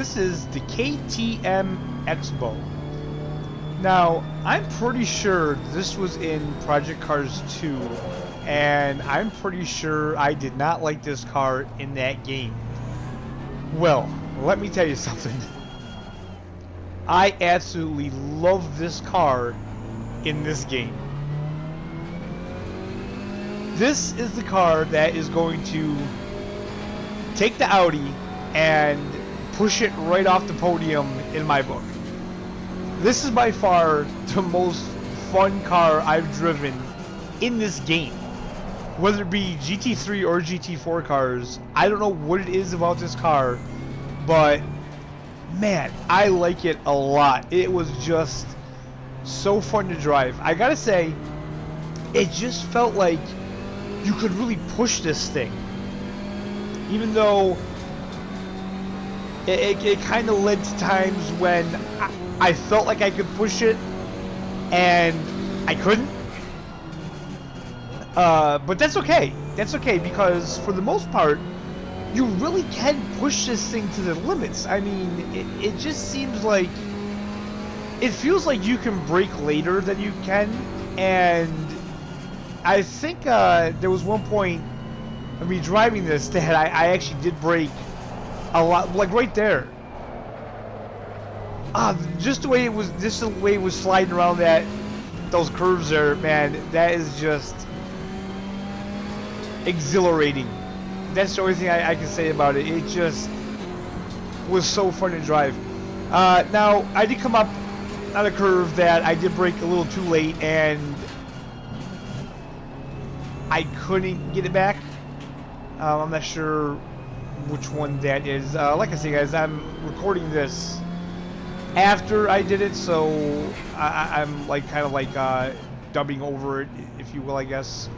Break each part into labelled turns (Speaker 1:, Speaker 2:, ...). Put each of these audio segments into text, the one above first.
Speaker 1: this is the KTM X-Bow. Now, I'm pretty sure this was in Project Cars 2, and I'm pretty sure I did not like this car in that game. Well, let me tell you something. I absolutely love this car in this game. This is the car that is going to take the Audi and push it right off the podium in my book. This is by far the most fun car I've driven in this game. Whether it be GT3 or GT4 cars, I don't know what it is about this car, but man, I like it a lot. It was just so fun to drive. I gotta say, it just felt like you could really push this thing. Even though it kind of led to times when I felt like I could push it and I couldn't. But that's okay. That's okay, because for the most part, you really can push this thing to the limits. I mean, it just seems like it feels like you can brake later than you can, and I think there was one point of me driving this that I actually did brake a lot, like right there. Just the way it was sliding around those curves there, man, that is just exhilarating. That's the only thing I can say about it. It just was so fun to drive. Now, I did come up on a curve that I did brake a little too late, and I couldn't get it back. I'm not sure which one that is. Like I say, guys, I'm recording this after I did it, so I'm like kind of like dubbing over it, if you will, I guess.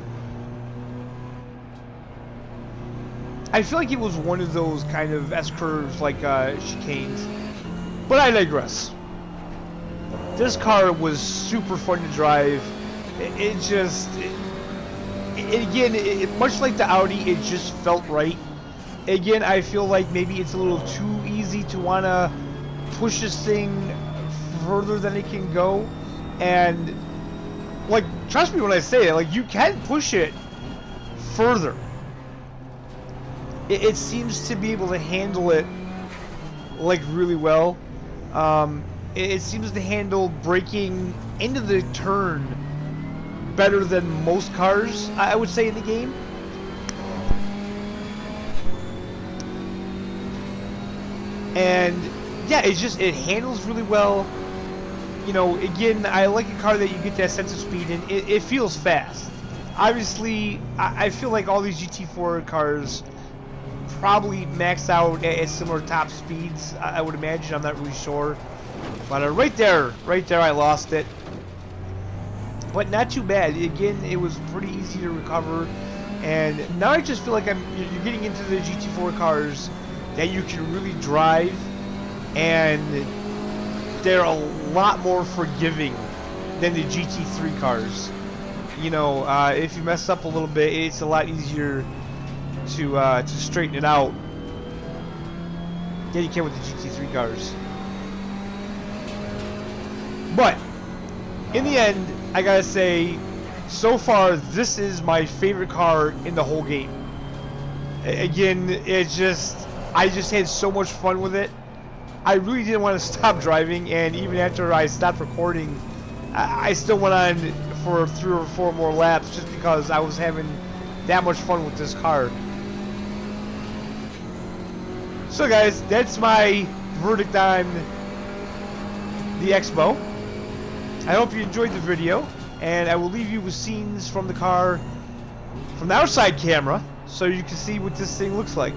Speaker 1: I feel like it was one of those kind of S-curves, like chicanes, but I digress. This car was super fun to drive. Again, much like the Audi, it just felt right. Again, I feel like maybe it's a little too easy to want to push this thing further than it can go. And, like, trust me when I say it, like, you can push it further. It seems to be able to handle it, like, really well. It seems to handle braking into the turn better than most cars, I would say, in the game. And yeah, it handles really well. You know, again, I like a car that you get that sense of speed in. It feels fast. Obviously, I feel like all these GT4 cars probably max out at similar top speeds, I would imagine. I'm not really sure. But right there, I lost it. But not too bad. Again, it was pretty easy to recover. And now I just feel like you're getting into the GT4 cars that you can really drive, and they're a lot more forgiving than the GT3 cars. You know, if you mess up a little bit, it's a lot easier to straighten it out than you can with the GT3 cars. But in the end, I gotta say, so far this is my favorite car in the whole game. Again, I just had so much fun with it. I really didn't want to stop driving, and even after I stopped recording, I still went on for 3 or 4 more laps just because I was having that much fun with this car. So guys, that's my verdict on the X-Bow. I hope you enjoyed the video, and I will leave you with scenes from the car from the outside camera so you can see what this thing looks like.